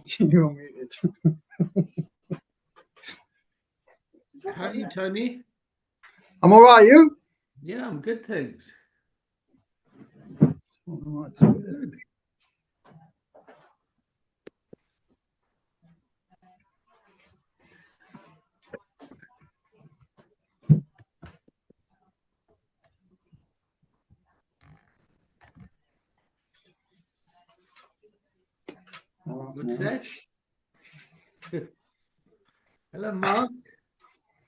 You're muted. How are you, Tony? I'm all right, you? Yeah, I'm good, thanks. All right. Good. What's that? Hello, Mark.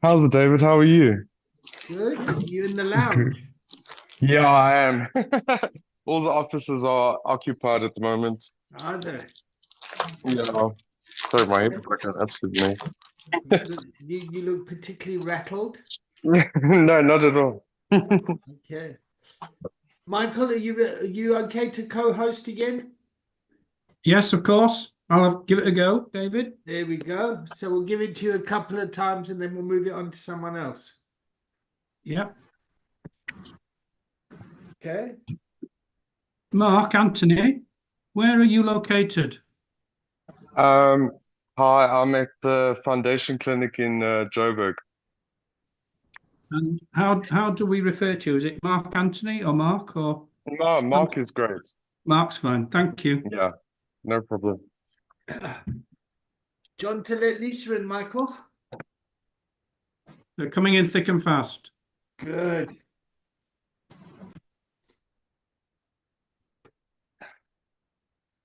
How's it, David? How are you? Good. You in the lounge? Yeah, I am. All the offices are occupied at the moment. Are there? Yeah. Sorry, my head like an absolute mess. You look particularly rattled. No, not at all. Okay. Michael, are you okay to co-host again? Yes, of course. I'll give it a go, David. There we go. So we'll give it to you a couple of times and then we'll move it on to someone else. Yeah. Okay. Mark Anthony, where are you located? Hi, I'm at the Foundation Clinic in Joburg. And how do we refer to you? Is it Mark Anthony or Mark or? No, Mark is great. Mark's fine. Thank you. Yeah, no problem. John to let Lisa and Michael. They're coming in thick and fast. Good.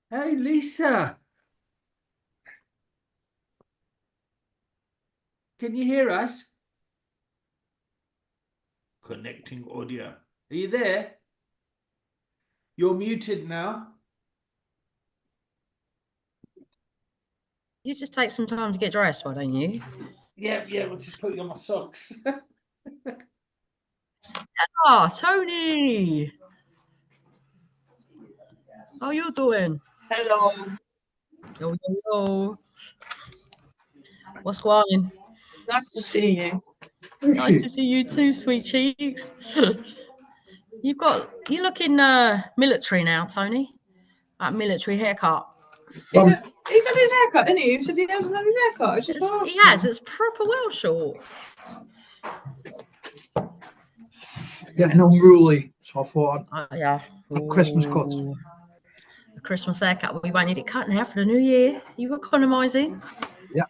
Hey, Lisa. Can you hear us? Connecting audio. Are you there? You're muted now. You just take some time to get dressed, why don't you? Yeah, we'll just put you on my socks. Ah, Tony! How you doing? Hello. Yo. What's going on? Nice to see you. Nice to see you too, sweet cheeks. You looking military now, Tony. That military haircut. He's had his haircut, didn't he? You said he hasn't had his haircut. I just asked He has. It's proper well short. Getting unruly, so I thought Yeah. I'd Christmas cut. A Christmas haircut. We won't need it cut now for the new year. You economising? Yeah.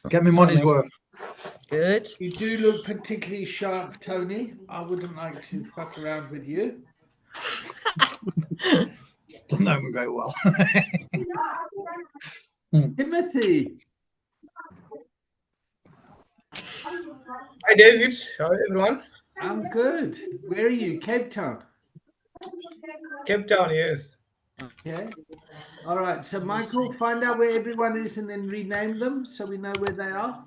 Get me money's worth. Good. You do look particularly sharp, Tony. I wouldn't like to fuck around with you. Doesn't know me very well. Timothy. Hi, David. How are everyone? I'm good. Where are you? Cape Town? Cape Town, yes. Okay. All right. So, Michael, find out where everyone is and then rename them so we know where they are.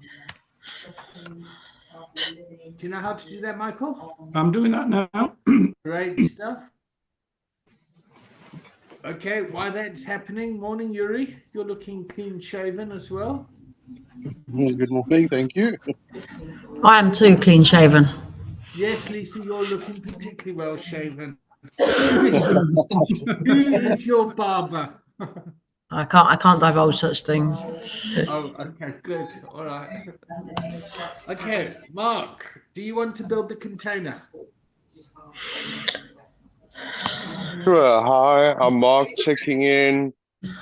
Do you know how to do that, Michael? I'm doing that now. Great stuff. Okay, while that's happening, morning, Yuri. You're looking clean shaven as well. Good morning, thank you. I am too clean shaven. Yes, Lisa, you're looking particularly well shaven. Who is your barber? I can't divulge such things. Oh, okay, good. All right. Okay, Mark, do you want to build the container? Sure. Hi, I'm Mark checking in,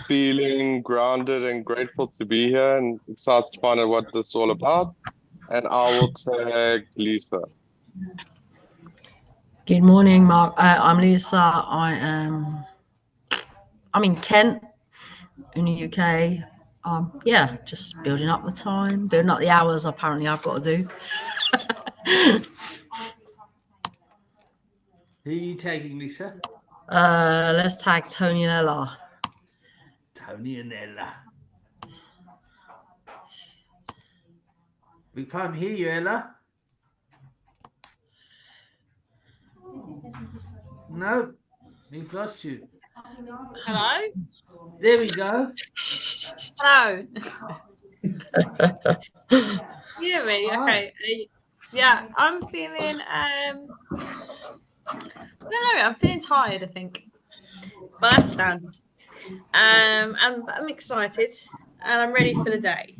feeling grounded and grateful to be here and excited to find out what this is all about. And I will tag Lisa. Good morning, Mark. I'm Lisa. I'm in Kent, in the UK. Yeah, just building up the time, building up the hours. Apparently, I've got to do. Who are you tagging, Lisa? Let's tag Tony and Ella. Tony and Ella. We can't hear you, Ella. No, we've lost you. Hello? There we go. Hello. You hear me? Okay. Yeah, I'm feeling I don't know, I'm feeling tired, I think. But that's standard. And I'm excited and I'm ready for the day.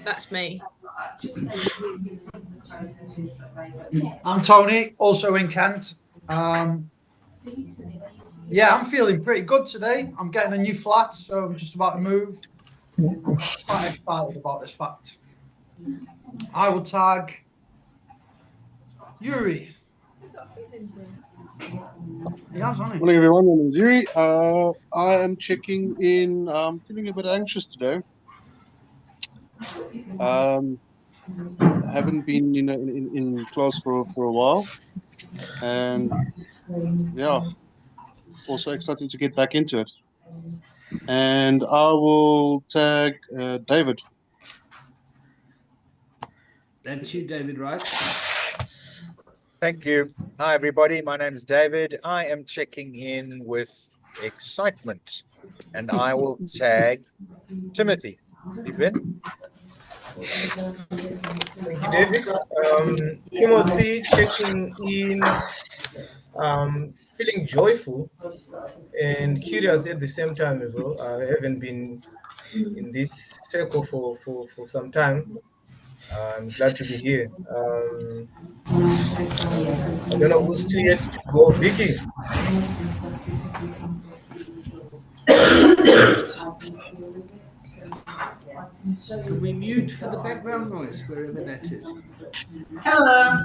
That's me. I'm Tony, also in Kent. Yeah, I'm feeling pretty good today. I'm getting a new flat, so I'm just about to move. I'm quite excited about this fact. I will tag Yuri. He has, hasn't he? Morning, everyone. My name is Yuri. I am checking in. I'm feeling a bit anxious today. Haven't been in class for a while, and yeah, also excited to get back into it. And I will tag David. That's you, David, right? Thank you. Hi, everybody. My name is David. I am checking in with excitement, and I will tag Timothy. Evening. Thank you, David. Timothy checking in, feeling joyful and curious at the same time as well. I haven't been in this circle for some time. I'm glad to be here. I don't know who's too yet to go. Vicky. Can we mute for the background noise, wherever that is? Hello.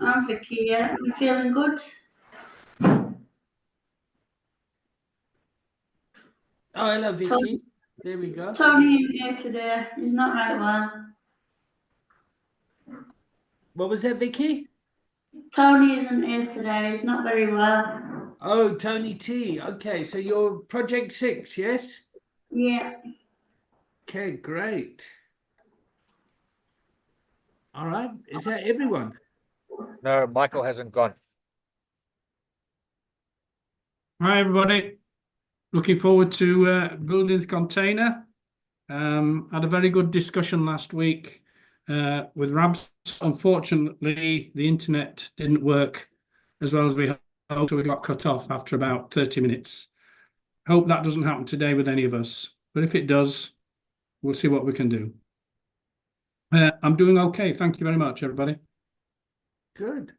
I'm Vicky. Yeah, you feeling good? Oh, hello, Vicky. There we go. Tony isn't here today. He's not right well. What was that, Vicky? Tony isn't here today. He's not very well. Oh, Tony T. Okay, so you're Project 6, yes? Yeah. Okay, great. All right. Is that everyone? No, Michael hasn't gone. Hi, everybody. Looking forward to building the container. Had a very good discussion last week with Rabs. Unfortunately, the internet didn't work as well as we hoped, so we got cut off after about 30 minutes. Hope that doesn't happen today with any of us, but if it does, we'll see what we can do. I'm doing okay. Thank you very much, everybody. Good.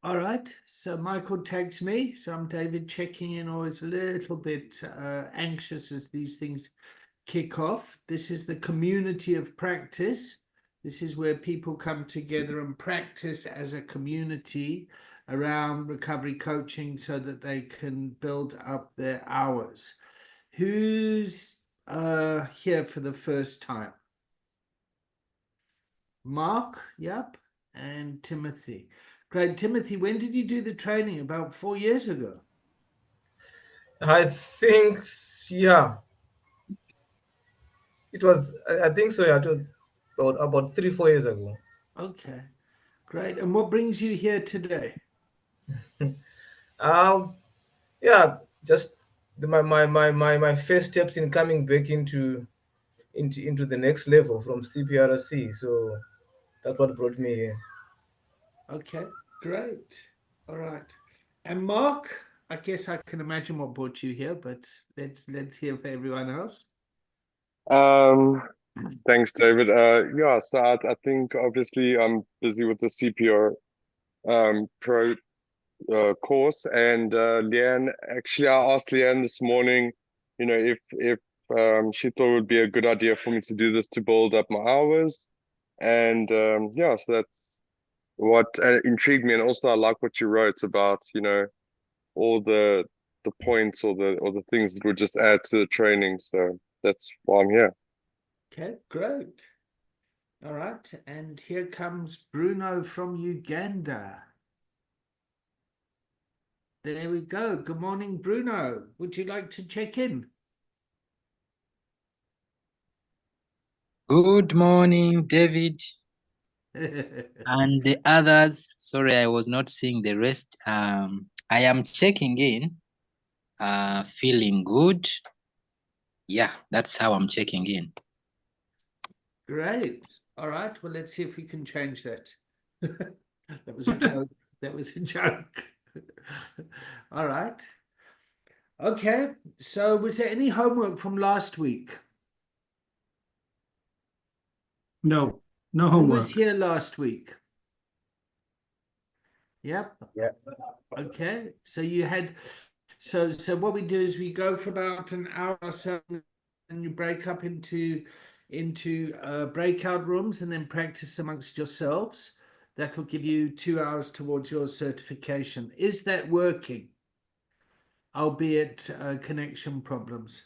All right. So Michael tags me. So I'm David, checking in, always a little bit anxious as these things kick off. This is the community of practice. This is where people come together and practice as a community around recovery coaching so that they can build up their hours. Who's here for the first time? Mark, yep, and Timothy. Great. Timothy, when did you do the training? About 4 years ago? I think, yeah. It was, I think so, yeah. It was about 3-4 years ago. Okay, great. And what brings you here today? Yeah, just my first steps in coming back into the next level from CPRC. So that's what brought me here. Okay, great. All right. And Mark, I guess I can imagine what brought you here, but let's hear for everyone else. Thanks, David. Yeah, so I think obviously I'm busy with the CPR Pro course, and Leanne, actually I asked Leanne this morning, you know, if she thought it would be a good idea for me to do this to build up my hours, and yeah, so that's what intrigued me, and also I like what you wrote about, you know, all the points or the things that would just add to the training. So that's why I'm here. Okay, great. All right, and here comes Bruno from Uganda. There we go. Good morning, Bruno. Would you like to check in? Good morning, David, and the others. Sorry, I was not seeing the rest. I am checking in, feeling good. Yeah, that's how I'm checking in. Great. All right. Well, let's see if we can change that. That was a joke. That was a joke. All right. Okay. So was there any homework from last week? No, no Who homework. was here last week? Yep. Yeah. Okay. So you had, so what we do is we go for about an hour or so, and you break up into breakout rooms and then practice amongst yourselves. That will give you 2 hours towards your certification. Is that working? Albeit connection problems.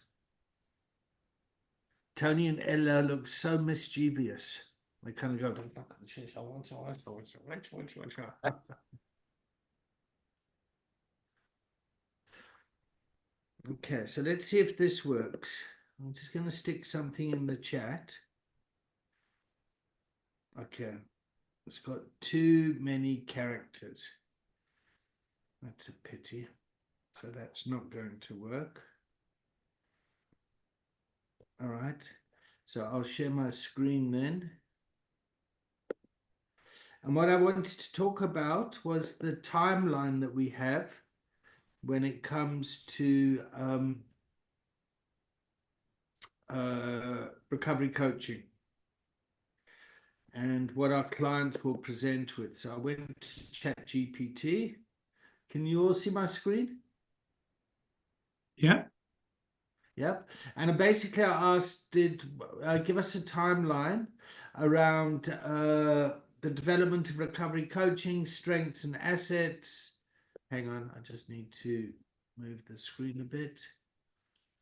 Tony and Ella look so mischievous. They kind of go, "Don't fuck the shit, I want to. Okay, so let's see if this works. I'm just going to stick something in the chat. Okay, it's got too many characters. That's a pity. So that's not going to work. All right, so I'll share my screen then. And what I wanted to talk about was the timeline that we have when it comes to recovery coaching and what our clients will present with. So I went to ChatGPT. Can you all see my screen? Yeah. Yep. And basically I asked, give us a timeline around the development of recovery coaching, strengths and assets. Hang on, I just need to move the screen a bit.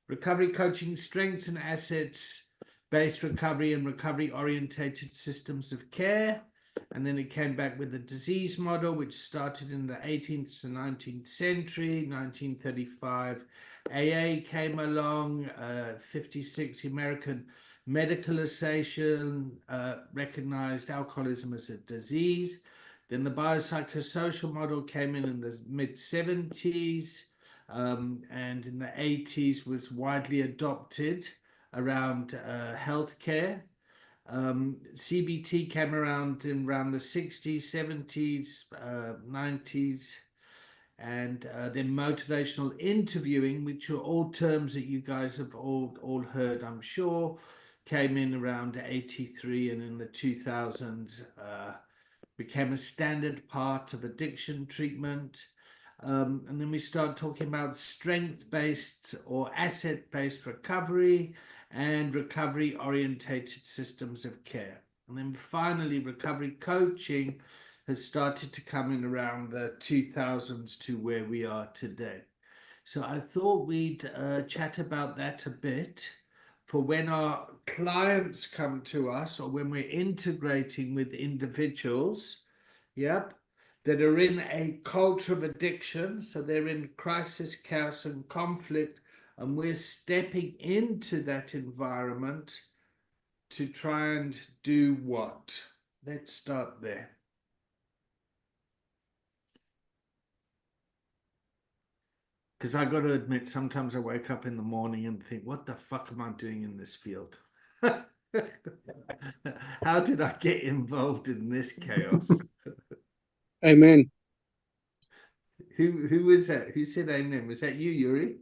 Recovery coaching, strengths and assets, based recovery and recovery orientated systems of care. And then it came back with the disease model, which started in the 18th to 19th century. 1935 AA came along. 56 American Medical Association recognized alcoholism as a disease. Then the biopsychosocial model came in the mid-70s, and in the 80s was widely adopted around healthcare. CBT came around in around the 60s, 70s, 90s, and then motivational interviewing, which are all terms that you guys have all heard, I'm sure, came in around 83, and in the 2000s became a standard part of addiction treatment. And then we start talking about strength-based or asset-based recovery and recovery-orientated systems of care. And then finally, recovery coaching has started to come in around the 2000s to where we are today. So I thought we'd chat about that a bit for when our clients come to us or when we're integrating with individuals, yep, that are in a culture of addiction. So they're in crisis, chaos, and conflict, and we're stepping into that environment to try and do what? Let's start there. Because I got to admit, sometimes I wake up in the morning and think, what the fuck am I doing in this field? How did I get involved in this chaos? Amen. Who was that? Who said amen? Was that you, Yuri?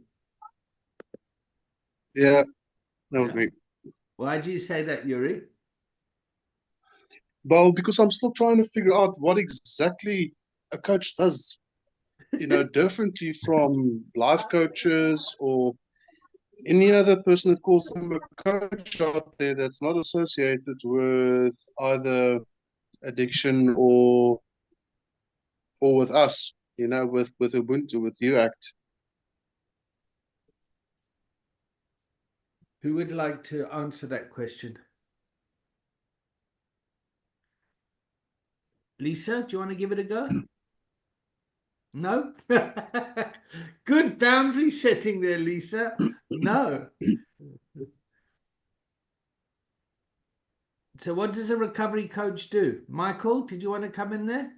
Yeah, that was me. Why did you say that, Yuri? Well, because I'm still trying to figure out what exactly a coach does, differently from life coaches or any other person that calls them a coach out there that's not associated with either addiction or with us, with Ubuntu, with UACT. Who would like to answer that question? Lisa, do you want to give it a go? No? Good boundary setting there, Lisa. No. So what does a recovery coach do? Michael, did you want to come in there?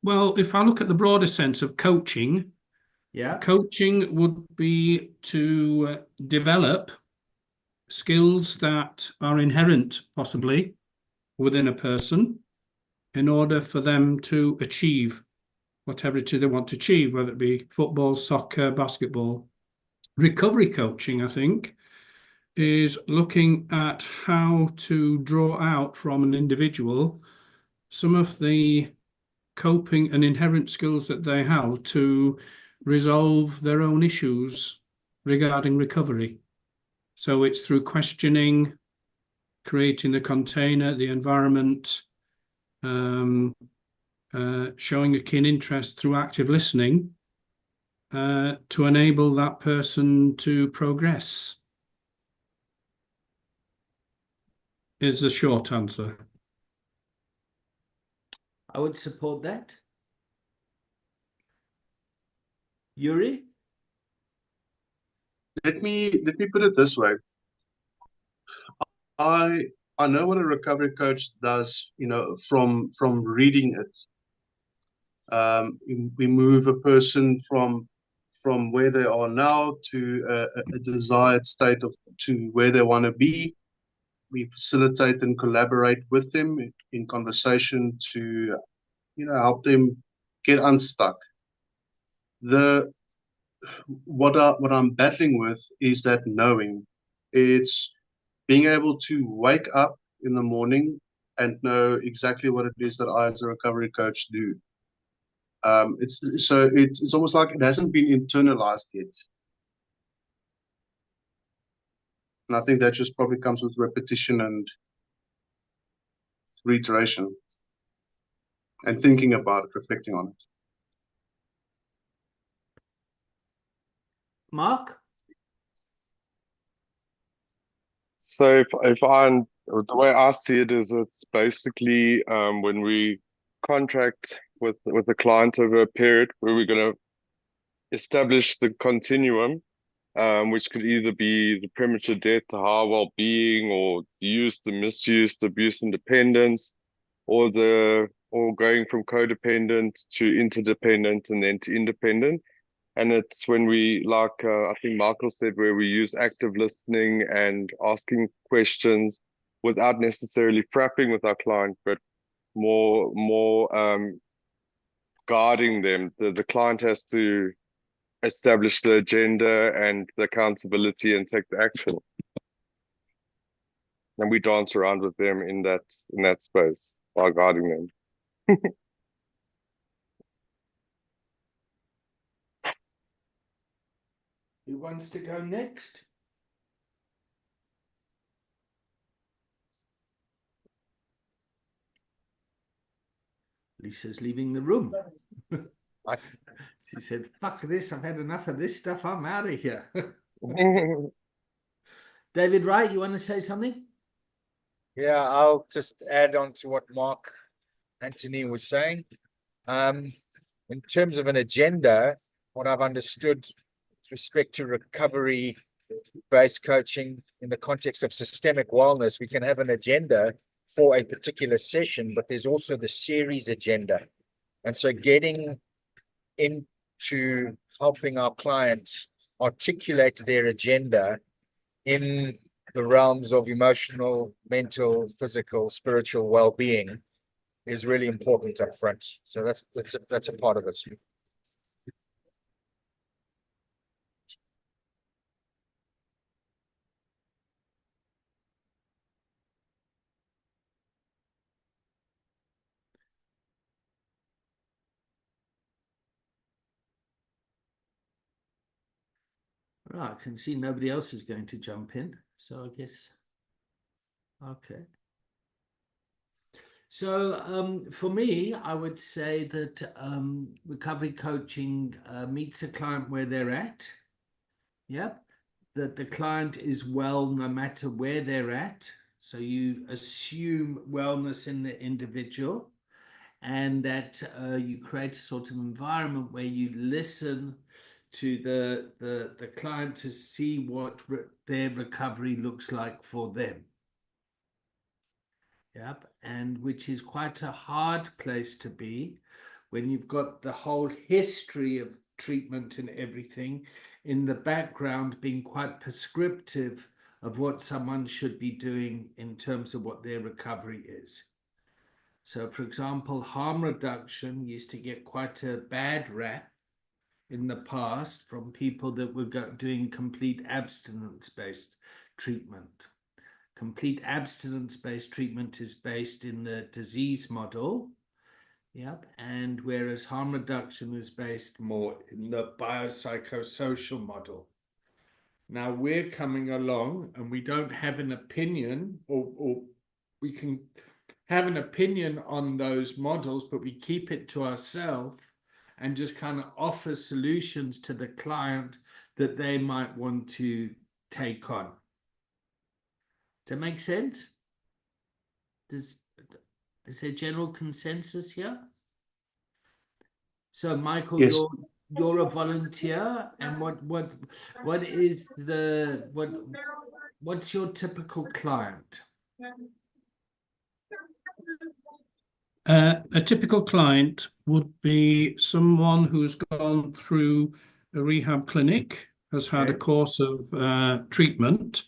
Well, if I look at the broader sense of coaching, coaching would be to develop skills that are inherent, possibly, within a person in order for them to achieve whatever it is they want to achieve, whether it be football, soccer, basketball. Recovery coaching, I think, is looking at how to draw out from an individual some of the coping and inherent skills that they have to resolve their own issues regarding recovery. So it's through questioning, creating the container, the environment, showing a keen interest through active listening to enable that person to progress. Is the short answer. I would support that. Yuri? Let me put it this way. I know what a recovery coach does, from reading it. We move a person from where they are now to a desired state to where they want to be. We facilitate and collaborate with them in conversation to, help them get unstuck. What I'm battling with is that knowing. It's being able to wake up in the morning and know exactly what it is that I, as a recovery coach, do. It's almost like it hasn't been internalized yet. And I think that just probably comes with repetition and reiteration and thinking about it, reflecting on it. Mark? So the way I see it is, it's basically when we contract with a client over a period where we're going to establish the continuum, which could either be the premature death to high well-being, or the use, the misuse, the abuse and dependence, or going from codependent to interdependent and then to independent. And it's when we, like I think Michael said, where we use active listening and asking questions without necessarily frapping with our client, but more guiding them. The client has to establish the agenda and the accountability and take the action. And we dance around with them in that space by guiding them. Who wants to go next? Lisa's leaving the room. She said, fuck this, I've had enough of this stuff, I'm out of here. David Wright, you want to say something? Yeah, I'll just add on to what Mark Anthony was saying. In terms of an agenda, what I've understood with respect to recovery-based coaching in the context of systemic wellness, we can have an agenda for a particular session, but there's also the series agenda. And so getting into helping our clients articulate their agenda in the realms of emotional, mental, physical, spiritual well-being is really important up front. So that's a part of it. Right, I can see nobody else is going to jump in, so I guess, okay. So for me, I would say that recovery coaching meets a client where they're at. Yep, that the client is well no matter where they're at. So you assume wellness in the individual, and that you create a sort of environment where you listen to the client to see what their recovery looks like for them. Yep, and which is quite a hard place to be when you've got the whole history of treatment and everything in the background being quite prescriptive of what someone should be doing in terms of what their recovery is. So, for example, harm reduction used to get quite a bad rap in the past from people that were doing complete abstinence-based treatment. Complete abstinence-based treatment is based in the disease model. Yep. And whereas harm reduction is based more in the biopsychosocial model. Now we're coming along and we don't have an opinion, or we can have an opinion on those models, but we keep it to ourselves and just kind of offer solutions to the client that they might want to take on. Does that make sense? Is there general consensus here? So Michael, Yes. you're a volunteer, and what's your typical client? A typical client would be someone who's gone through a rehab clinic, has had a course of treatment.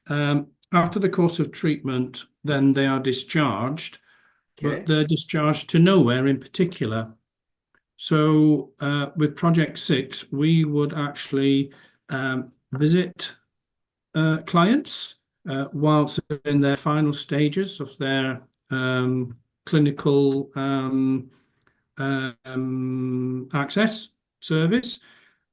After the course of treatment, then they are discharged, but they're discharged to nowhere in particular. So with Project 6, we would actually visit clients whilst in their final stages of their clinical access service,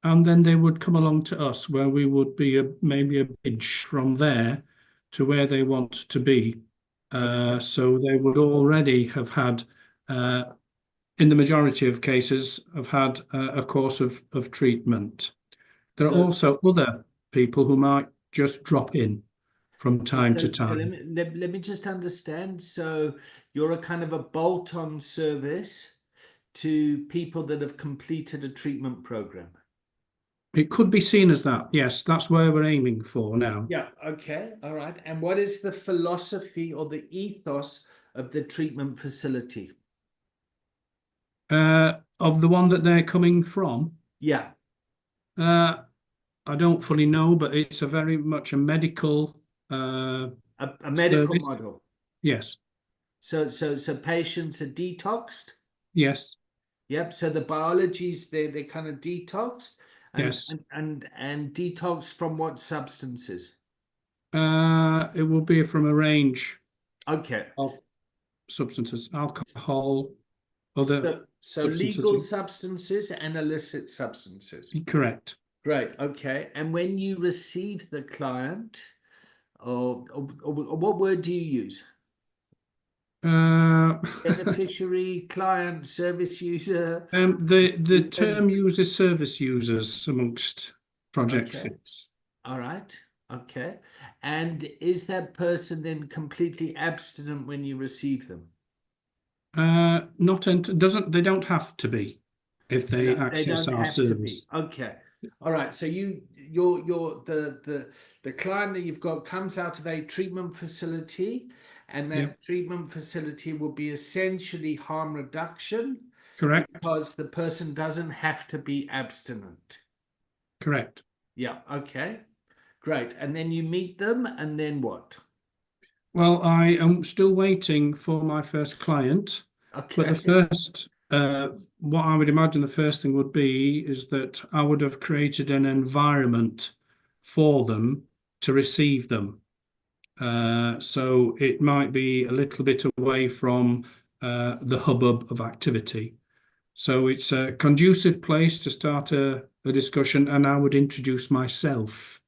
and then they would come along to us, where we would be maybe a bridge from there to where they want to be. So they would already have had, in the majority of cases, have had a course of treatment. There are also other people who might just drop in from time to time. So let me just understand. So you're a kind of a bolt-on service to people that have completed a treatment program. It could be seen as that. Yes, that's where we're aiming for now. Yeah. Okay. All right. And what is the philosophy or the ethos of the treatment facility? Of the one that they're coming from? Yeah. I don't fully know, but it's a very much a medical a medical service. model. Yes. So patients are detoxed. Yes. Yep. So the biology's they're kind of detoxed. Yes. And detox from what substances? It will be from a range. Okay. Of substances, alcohol, other. So legal substances and illicit substances. Correct. Great. Okay. And when you receive the client, or what word do you use? Beneficiary, client, service user. The term uses service users amongst Project 6. All right. Okay. And is that person then completely abstinent when you receive them? They don't have to be if they access our service. Okay. All right. So the client that you've got comes out of a treatment facility, and that treatment facility will be essentially harm reduction. Correct. Because the person doesn't have to be abstinent. Correct. Yeah. Okay. Great. And then you meet them, and then what? Well, I am still waiting for my first client. Okay. But the first, what I would imagine the first thing would be is that I would have created an environment for them to receive them. So it might be a little bit away from the hubbub of activity. So it's a conducive place to start a discussion, and I would introduce myself.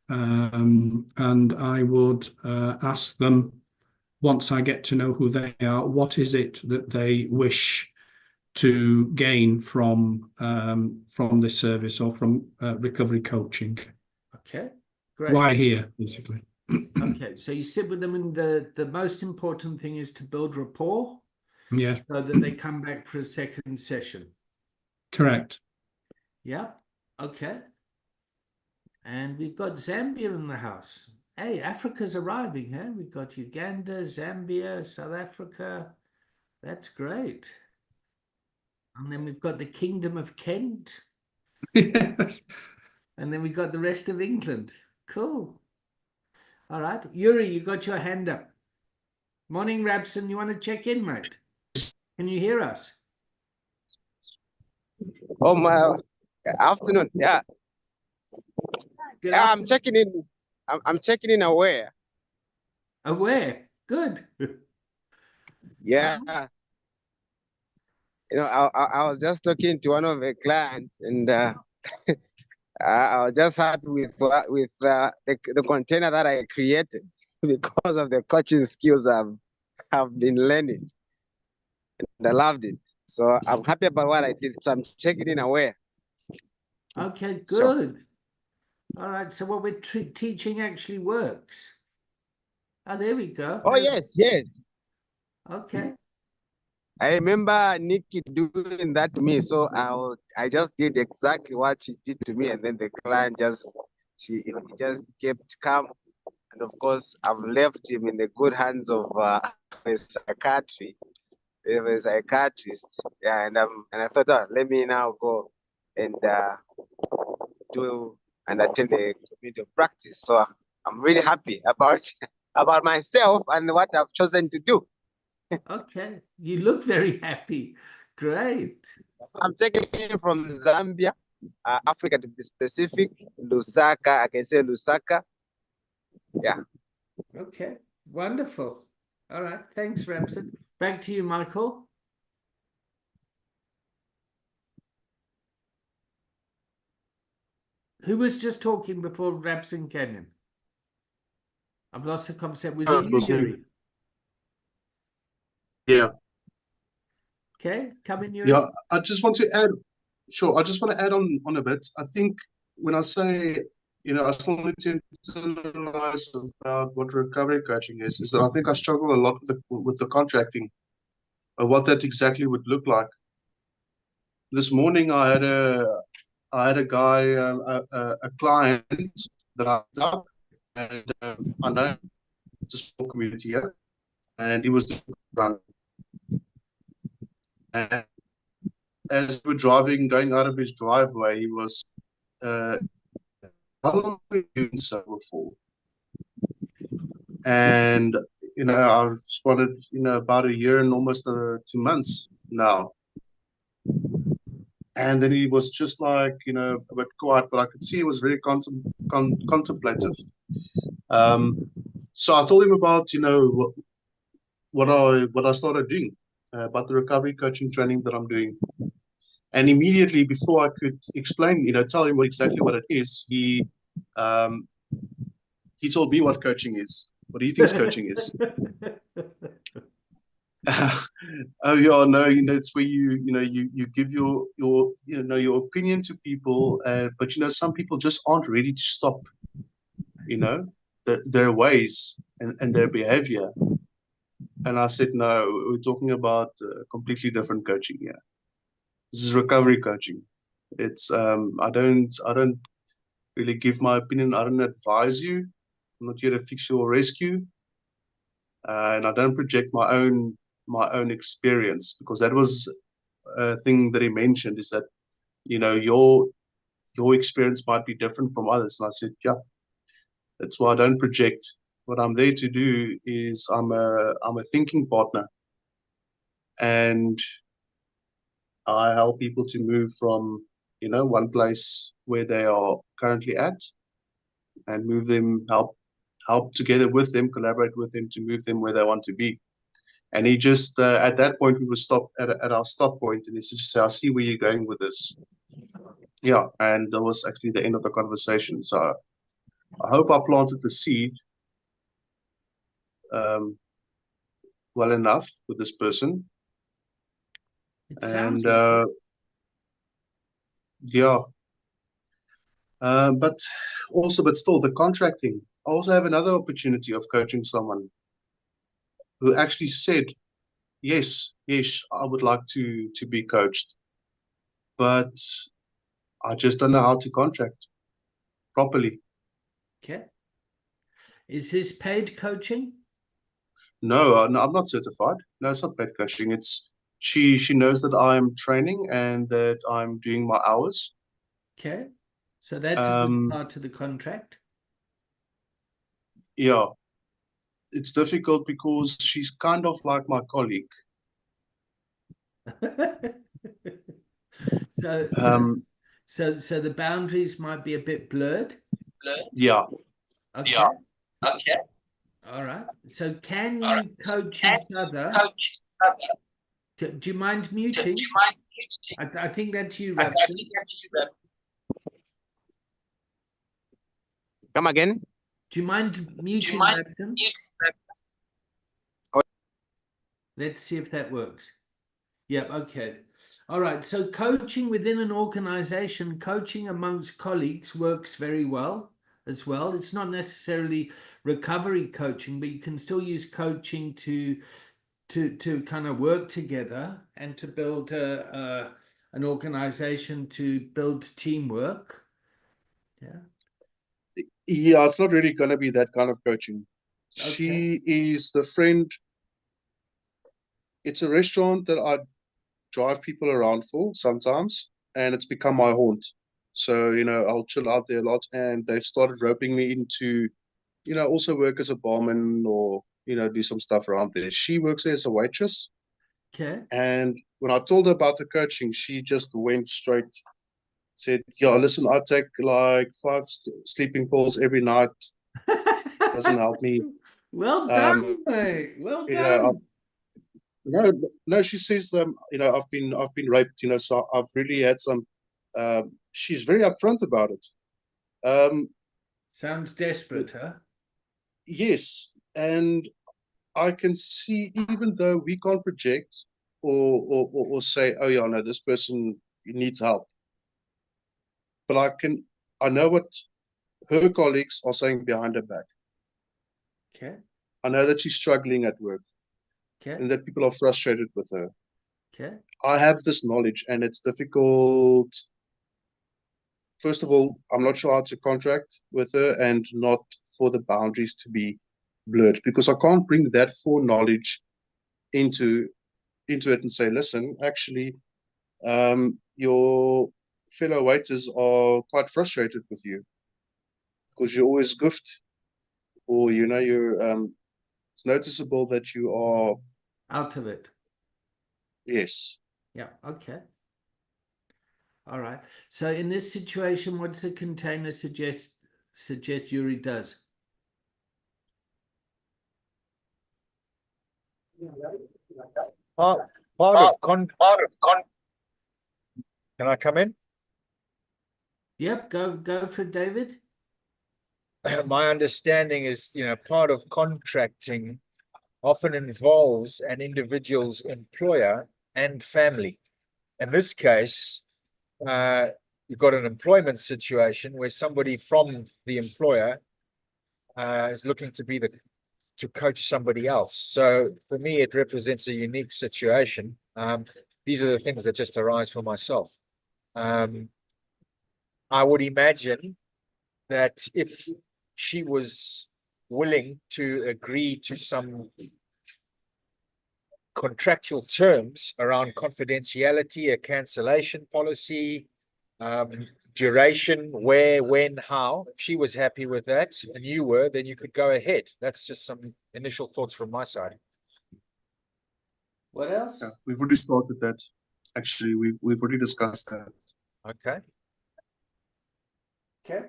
And I would ask them, once I get to know who they are, what is it that they wish to gain from this service or from recovery coaching? Okay, great. Why here, basically? Okay, so you sit with them, and the most important thing is to build rapport. Yeah. So that they come back for a second session. Correct. Yeah. Okay. And we've got Zambia in the house. Hey, Africa's arriving, huh? We've got Uganda, Zambia, South Africa. That's great. And then we've got the Kingdom of Kent. Yes. And then we've got the rest of England. Cool. All right. Yuri, you got your hand up. Morning, Rabson. You want to check in, mate? Can you hear us? Oh, my afternoon. Yeah. Good Yeah, I'm afternoon. checking in. I'm checking in aware. Aware. Good. Yeah. You know, I was just talking to one of the clients, and I was just happy with the container that I created because of the coaching skills I've been learning, and I loved it. So I'm happy about what I did. So I'm checking in aware. Okay, Sure. good. All right. So what we're teaching actually works. Oh, there we go. Oh yes, yes. Okay. I remember Nikki doing that to me, so I just did exactly what she did to me, and then the client he just kept calm, and of course I've left him in the good hands of a psychiatrist. Yeah, and I thought, oh, let me now go and do and attend the community of practice. So I'm really happy about about myself and what I've chosen to do. Okay. You look very happy. Great. So I'm taking in from Zambia, Africa to be specific, Lusaka. I can say Lusaka. Yeah. Okay. Wonderful. All right. Thanks, Ramson. Back to you, Michael. Who was just talking before Ramson came in? I've lost the concept. Was it you, Yuri? Yeah. Okay, come in, Yuri. Yeah, I just want to add, sure, I just want to add on a bit. I think when I say, I still need to internalize about what recovery coaching is that I think I struggle a lot with the contracting, what that exactly would look like. This morning I had a guy, a client that I up, and I know it's a small community here, and he was run. And as we were driving, going out of his driveway, he was, how long have you been doing so before? And, I've spotted, about a year and almost 2 months now. And then he was just like, a bit quiet, but I could see he was very contemplative. So I told him about, what I started doing, about the recovery coaching training that I'm doing. And immediately before I could explain, tell him exactly what it is, he told me what coaching is, what he thinks coaching is. Oh yeah, no, it's where you give your opinion to people, but some people just aren't ready to stop, their ways and their behavior. And I said, no, we're talking about completely different coaching here. This is recovery coaching. It's I don't really give my opinion. I don't advise you. I'm not here to fix you or rescue. And I don't project my own experience, because that was a thing that he mentioned, is that your experience might be different from others. And I said, yeah, that's why I don't project. What I'm there to do is I'm a thinking partner, and I help people to move from one place where they are currently at, and move them, help together with them, collaborate with them to move them where they want to be. And he just, at that point, we were stopped at our stop point, and he said, I see where you're going with this. Yeah, and that was actually the end of the conversation. So I hope I planted the seed well enough with this person. And yeah, but still, the contracting. I also have another opportunity of coaching someone who actually said, yes, I would like to be coached, but I just don't know how to contract properly. Okay. Is this paid coaching? No, I'm not certified. No, it's not paid coaching. It's she knows that I'm training and that I'm doing my hours. Okay. So that's a good part of the contract. Yeah. It's difficult because she's kind of like my colleague. So, so the boundaries might be a bit blurred. Yeah. Okay. Okay. All right. So can you coach each other? Do you mind muting? I think that's you, Rapson. Come again? Do you mind muting, Rapson? Let's see if that works. Yep, okay. All right. So coaching within an organization, coaching amongst colleagues works very well as well. It's not necessarily recovery coaching, but you can still use coaching to kind of work together and to build an organization, to build teamwork. Yeah. Yeah, it's not really going to be that kind of coaching. Okay. She is the friend. It's a restaurant that I drive people around for sometimes, and it's become my haunt. So, I'll chill out there a lot, and they've started roping me into, also work as a barman or, do some stuff around there. She works there as a waitress. Okay. And when I told her about the coaching, she just went straight, said, yeah, listen, I take like 5 sleeping pills every night. Doesn't help me. Well done, mate. Well done. No, she says, I've been raped, so I've really had some. She's very upfront about it. Sounds desperate, huh? Yes, and I can see, even though we can't project or say, oh yeah, no, this person needs help, but I know what her colleagues are saying behind her back. Okay. I know that she's struggling at work. Okay. And that people are frustrated with her. Okay. I have this knowledge, and it's difficult. First of all, I'm not sure how to contract with her, and not for the boundaries to be blurred, because I can't bring that foreknowledge into it and say, listen, actually, your fellow waiters are quite frustrated with you because you're always goofed, or you're it's noticeable that you are out of it. Yes. Yeah. Okay. All right. So in this situation, what's the container suggest Yuri does? Can I come in? Yep. Go for it, David. My understanding is, part of contracting often involves an individual's employer and family. In this case, you've got an employment situation where somebody from the employer is looking to coach somebody else. So for me, it represents a unique situation. These are the things that just arise for myself. I would imagine that if she was willing to agree to some contractual terms around confidentiality, a cancellation policy, duration, where, when, how, if she was happy with that and you were, then you could go ahead. That's just some initial thoughts from my side. What else? Yeah, we've already started that. Actually, we've already discussed that. Okay. Okay.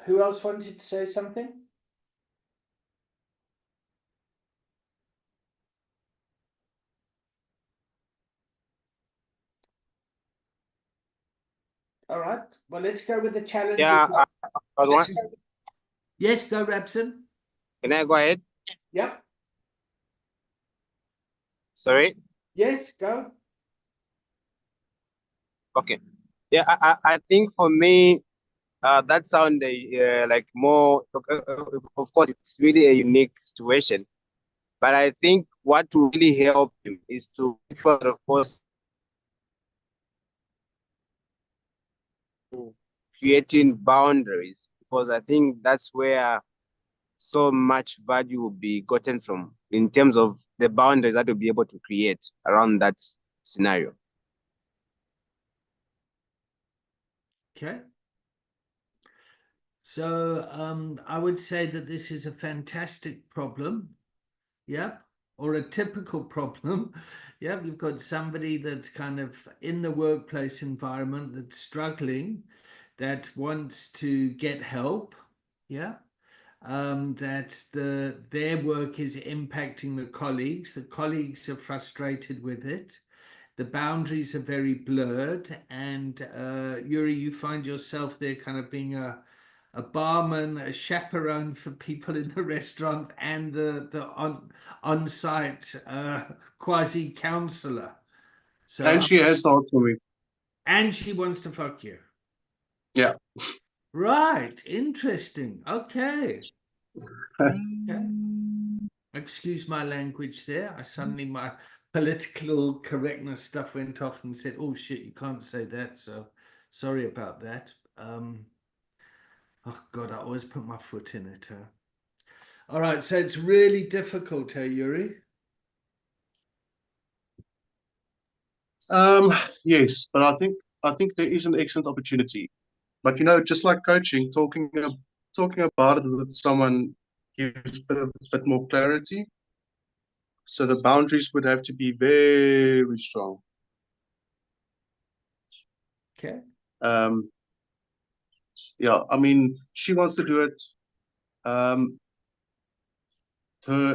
Who else wanted to say something? All right. Well, let's go with the challenge. Yeah. Yes, go, Rapson. Can I go ahead? Yep. Sorry. Yes, go. Okay. Yeah, I think for me, that sounds like more. Of course, it's really a unique situation, but I think what will really help him is to of course, creating boundaries, because I think that's where so much value will be gotten from, in terms of the boundaries that we'll be able to create around that scenario. Okay. So I would say that this is a fantastic problem. Yep. or a typical problem. Yeah, you've got somebody that's kind of in the workplace environment that's struggling, that wants to get help. Yeah. That their work is impacting the colleagues are frustrated with it, the boundaries are very blurred, and Yuri, you find yourself there kind of being a barman, a chaperone for people in the restaurant, and the on-site quasi counselor. So And she has thought for me. and she wants to fuck you. Yeah. Right, interesting. Okay. Okay. Excuse my language there. I suddenly, my political correctness stuff went off and said, oh shit, you can't say that. So sorry about that. Oh God, I always put my foot in it. All right, so it's really difficult, Yuri? Yes, but I think there is an excellent opportunity. But just like coaching, talking about it with someone gives a bit more clarity. So the boundaries would have to be very strong. Okay. Yeah, I mean, she wants to do it. Her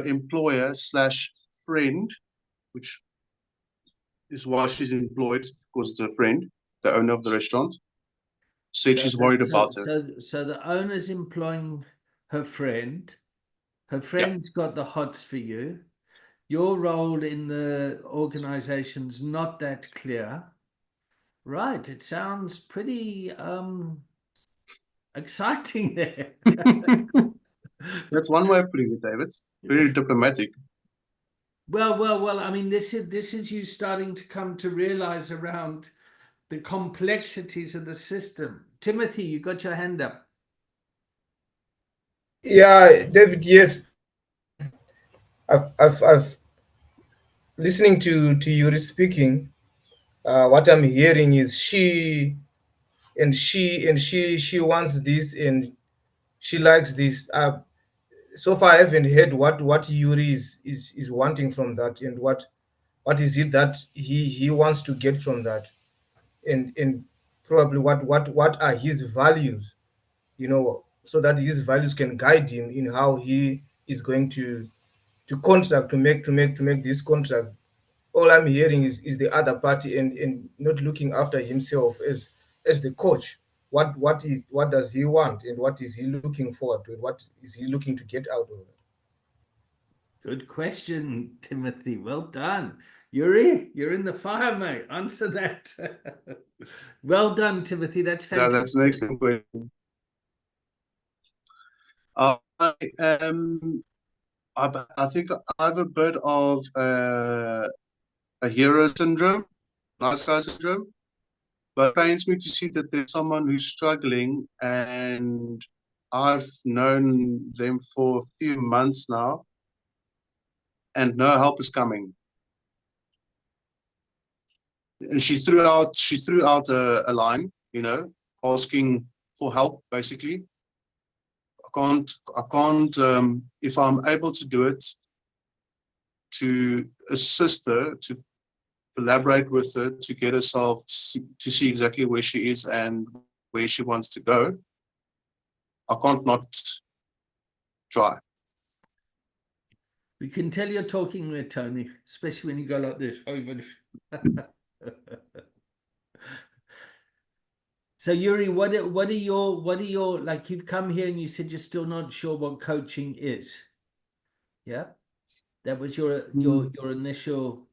employer / friend, which is why she's employed, because it's her friend, the owner of the restaurant, said she's worried about her. So the owner's employing her friend. Her friend's got the hots for you. Your role in the organization's not that clear. Right. It sounds pretty exciting there. That's one way of putting it, David. Very diplomatic. Well. I mean, this is you starting to come to realize around the complexities of the system. Timothy, you got your hand up. Yeah, David. Yes, I've listening to Yuri speaking. What I'm hearing is she wants this and she likes this. So far I haven't heard what Yuri is wanting from that, and what is it that he wants to get from that, and probably what are his values, so that his values can guide him in how he is going to contract, to make this contract. All I'm hearing is the other party, and not looking after himself as the coach. What does he want, and what is he looking forward to, and what is he looking to get out of it? Good question, Timothy. Well done. Yuri, you're in the fire, mate. Answer that. Well done, Timothy. That's fantastic. No, that's an excellent question. I think I have a bit of a hero syndrome, nice guy syndrome, but it pains me to see that there's someone who's struggling, and I've known them for a few months now, and no help is coming. And she threw out a line, asking for help, basically. I can't if I'm able to do it, to assist her, to collaborate with her, to get herself to see exactly where she is and where she wants to go, I can't not try. We can tell you're talking there, Tony, especially when you go like this. So Yuri, what are your like, you've come here and you said you're still not sure what coaching is. Yeah, that was your initial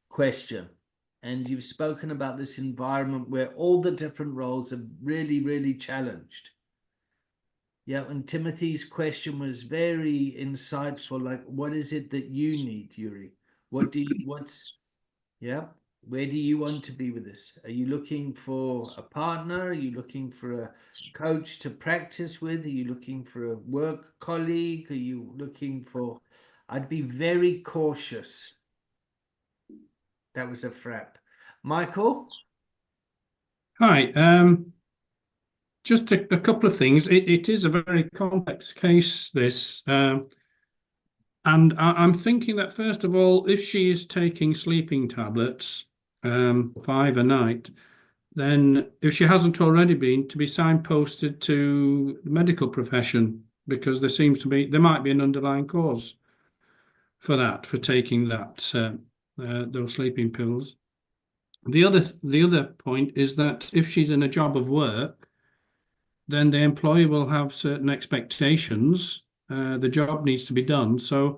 question, and you've spoken about this environment where all the different roles are really, really challenged. Yeah, and Timothy's question was very insightful. Like, what is it that you need, Yuri? Where do you want to be with this? Are you looking for a partner? Are you looking for a coach to practice with? Are you looking for a work colleague? Are you looking for... I'd be very cautious. That was a frap. Michael? Hi. Just a couple of things. It is a very complex case, this. And I'm thinking that, first of all, if she is taking sleeping tablets, 5 a night, then if she hasn't already been, to be signposted to the medical profession, because there might be an underlying cause for that, for taking those sleeping pills. The other point is that if she's in a job of work, then the employer will have certain expectations. The job needs to be done. So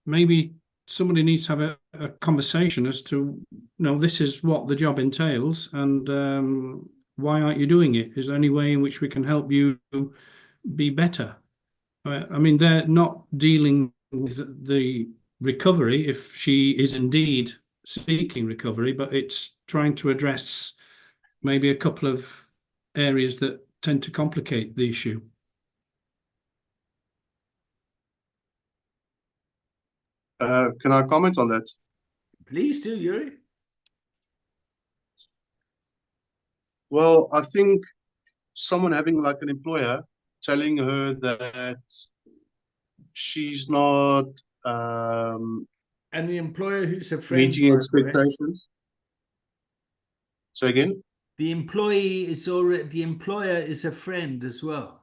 maybe somebody needs to have a conversation as to, this is what the job entails, and why aren't you doing it? Is there any way in which we can help you be better? I mean, they're not dealing with the recovery if she is indeed seeking recovery, but it's trying to address maybe a couple of areas that tend to complicate the issue. Can I comment on that? Please do, Yuri. Well, I think someone having like an employer telling her that she's not and the employer who's a friend meeting expectations. So again, the employee is already, the employer is a friend as well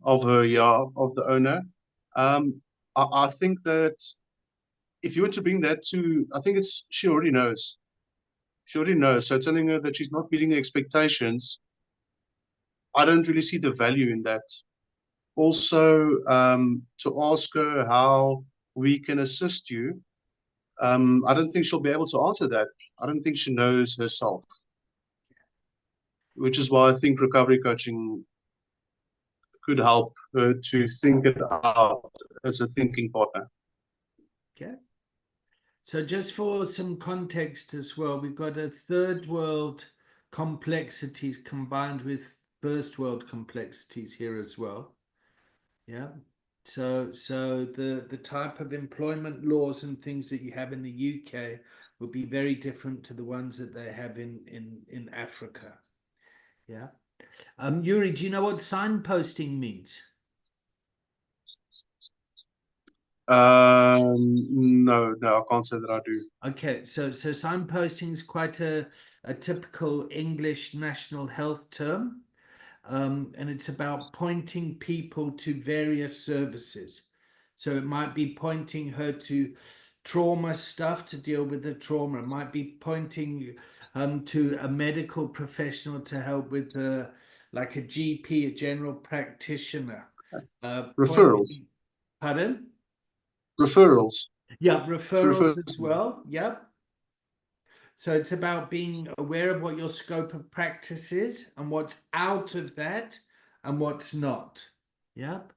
of her, yeah, of the owner. I think that if you were to bring that to, I think she already knows. She already knows. So telling her that she's not meeting the expectations, I don't really see the value in that. Also, to ask her how we can assist you, I don't think she'll be able to answer that. I don't think she knows herself, which is why I think recovery coaching could help her to think it out as a thinking partner. Okay. So just for some context as well, we've got a third world complexities combined with first world complexities here as well. Yeah. So the type of employment laws and things that you have in the UK will be very different to the ones that they have in Africa. Yeah. Yuri, do you know what signposting means? No, I can't say that I do. Okay, so signposting is quite a typical English national health term, and it's about pointing people to various services. So it might be pointing her to trauma stuff to deal with the trauma. It might be pointing to a medical professional to help with like a GP, a general practitioner. Referrals. Pardon? Referrals. Yeah, referrals as well. Yep. So it's about being aware of what your scope of practice is and what's out of that and what's not. Yep.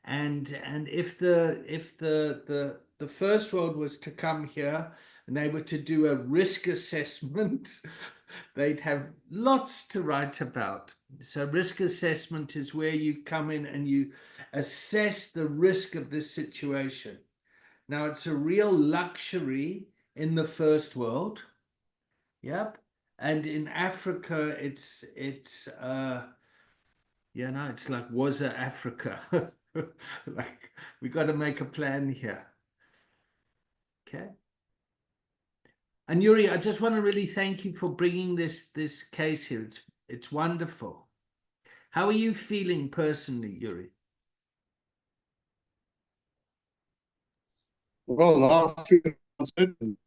And if the first world was to come here and they were to do a risk assessment, they'd have lots to write about. So risk assessment is where you come in and you assess the risk of this situation. Now, it's a real luxury in the first world. Yep. And in Africa, it's like, was it Africa? Like, we got to make a plan here. Okay. And Yuri, I just want to really thank you for bringing this case here. It's wonderful. How are you feeling personally, Yuri? Well, now I feel uncertain.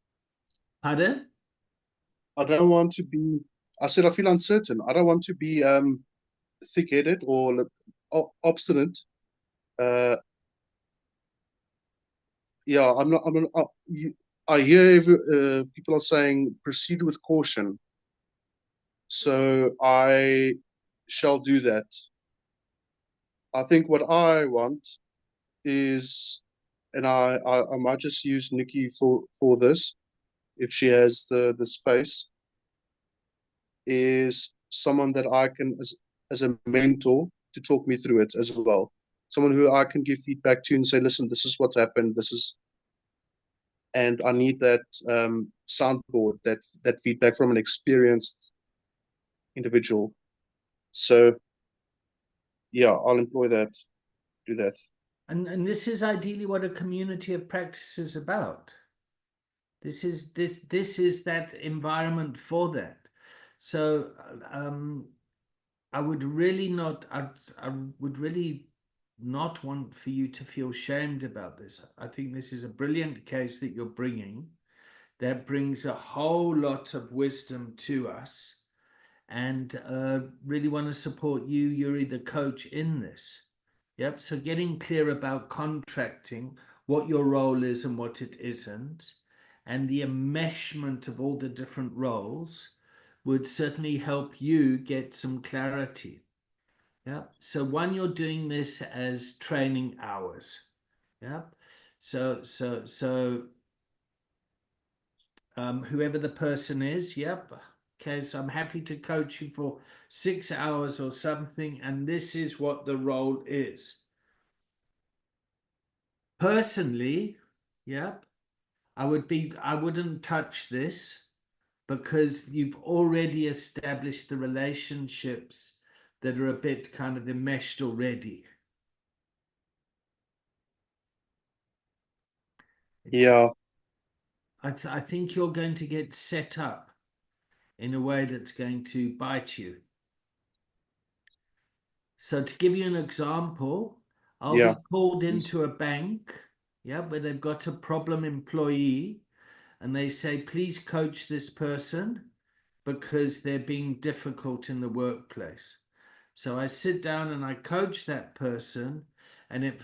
Pardon? I don't want to be. I said I feel uncertain. I don't want to be thick-headed or obstinate. Yeah, I'm not. I hear people are saying proceed with caution. So I shall do that. I think what I want is, and I might just use Nikki for this, if she has the space, is someone that I can, as a mentor, to talk me through it as well. Someone who I can give feedback to and say, listen, this is what's happened. And I need that soundboard, that feedback from an experienced individual. So yeah, I'll employ that, do that. And this is ideally what a community of practice is about. This is that environment for that. So I would really not want for you to feel shamed about this. I think this is a brilliant case that you're bringing that brings a whole lot of wisdom to us, and really want to support you, Yuri, the coach, in this. Yep. So getting clear about contracting, what your role is and what it isn't, and the enmeshment of all the different roles would certainly help you get some clarity. Yeah. So one, you're doing this as training hours. Yeah. So whoever the person is, yep. Okay, so I'm happy to coach you for 6 hours or something, and this is what the role is. Personally, yep, I wouldn't touch this, because you've already established the relationships that are a bit kind of enmeshed already. Yeah. I think you're going to get set up in a way that's going to bite you. So to give you an example, I'll be called into a bank, yeah, where they've got a problem employee, and they say, please coach this person because they're being difficult in the workplace. So I sit down and I coach that person, and it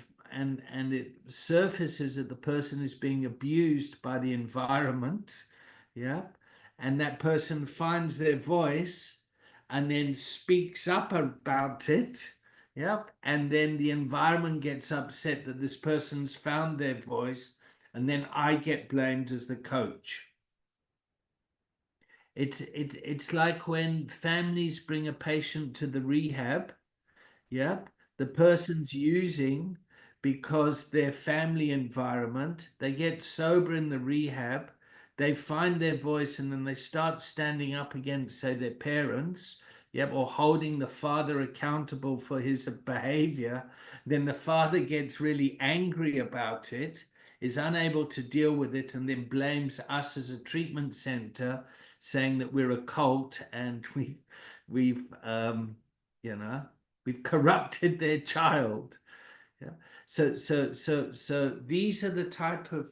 surfaces that the person is being abused by the environment, yeah, and that person finds their voice and then speaks up about it, yeah, and then the environment gets upset that this person's found their voice, and then I get blamed as the coach. It's like when families bring a patient to the rehab, yep, the person's using because their family environment, they get sober in the rehab, they find their voice, and then they start standing up against, say, their parents, yep, or holding the father accountable for his behavior. Then the father gets really angry about it, is unable to deal with it, and then blames us as a treatment center, saying that we're a cult and we've corrupted their child. Yeah. So these are the type of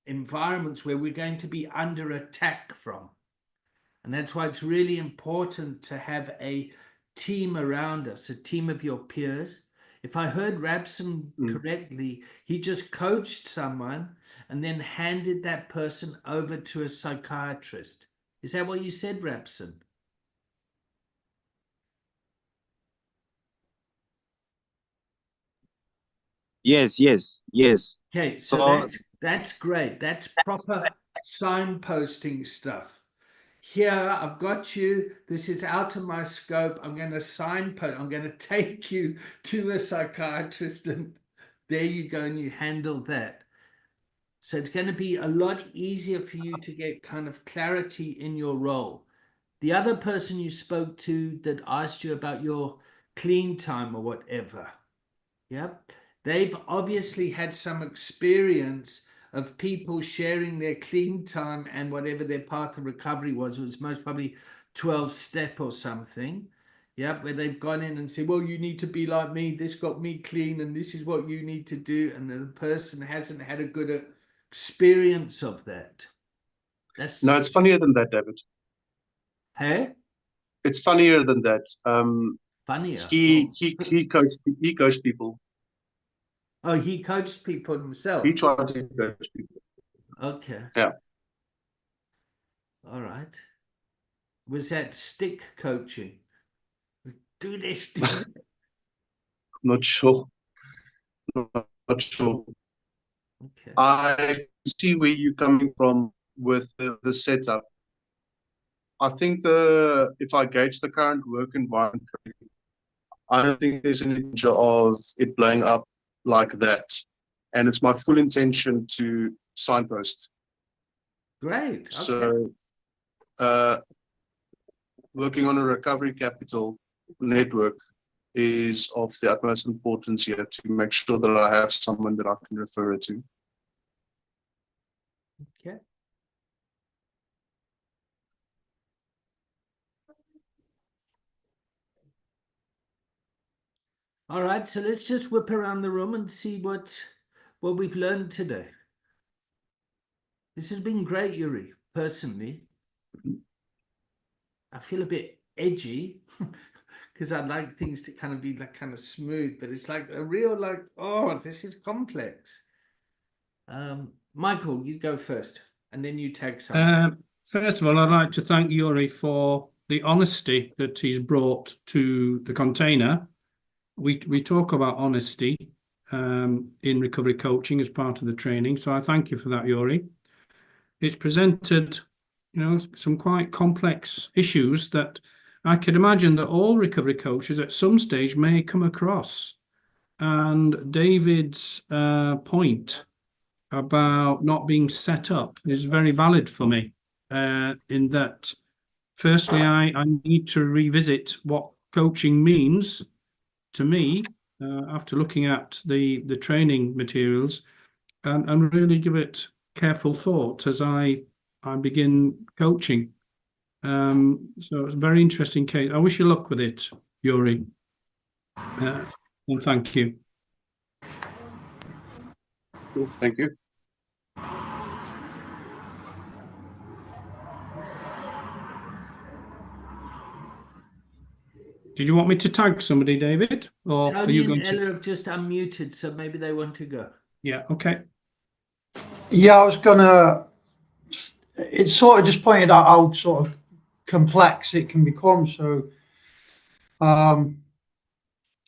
environments where we're going to be under attack from. And that's why it's really important to have a team around us, a team of your peers. If I heard Rabson correctly, he just coached someone and then handed that person over to a psychiatrist. Is that what you said, Rabson? Yes. Okay, so that's great. That's proper signposting stuff. Here, I've got you. This is out of my scope. I'm going to signpost. I'm going to take you to a psychiatrist, and there you go, and you handle that. So it's going to be a lot easier for you to get kind of clarity in your role. The other person you spoke to that asked you about your clean time or whatever, yep, they've obviously had some experience of people sharing their clean time and whatever their path of recovery was. It was most probably 12-step or something, yep, where they've gone in and said, well, you need to be like me, this got me clean, and this is what you need to do, and the person hasn't had a good experience of that. No, it's funnier than that, David. Hey? It's funnier than that. Funnier. He coached people. Oh, he coached people himself. He tried to coach people. Okay. Yeah. All right. Was that stick coaching? Do this, do that. Not sure. Not sure. Okay. I see where you're coming from with the setup. I think if I gauge the current work environment, I don't think there's any danger of it blowing up like that. And it's my full intention to signpost. Great. Okay. So working on a recovery capital network, is of the utmost importance here to make sure that I have someone that I can refer it to. Okay. All right, so let's just whip around the room and see what we've learned today. This has been great, Yuri. Personally, I feel a bit edgy because I'd like things to kind of be like kind of smooth, but it's like a real like, oh, this is complex. Michael, you go first, and then you tag something. First of all, I'd like to thank Yuri for the honesty that he's brought to the container. We talk about honesty in recovery coaching as part of the training, so I thank you for that, Yuri. It's presented, some quite complex issues that I could imagine that all recovery coaches at some stage may come across. And David's point about not being set up is very valid for me, in that, firstly, I need to revisit what coaching means to me after looking at the training materials and really give it careful thought as I begin coaching. So it's a very interesting case. I wish you luck with it, Yuri. And thank you. Thank you. Did you want me to tag somebody, David? Or are Tony you and going Ella to? have just unmuted, so maybe they want to go. Yeah, okay. Yeah, I was gonna. It sort of just pointed out how sort of complex it can become. So,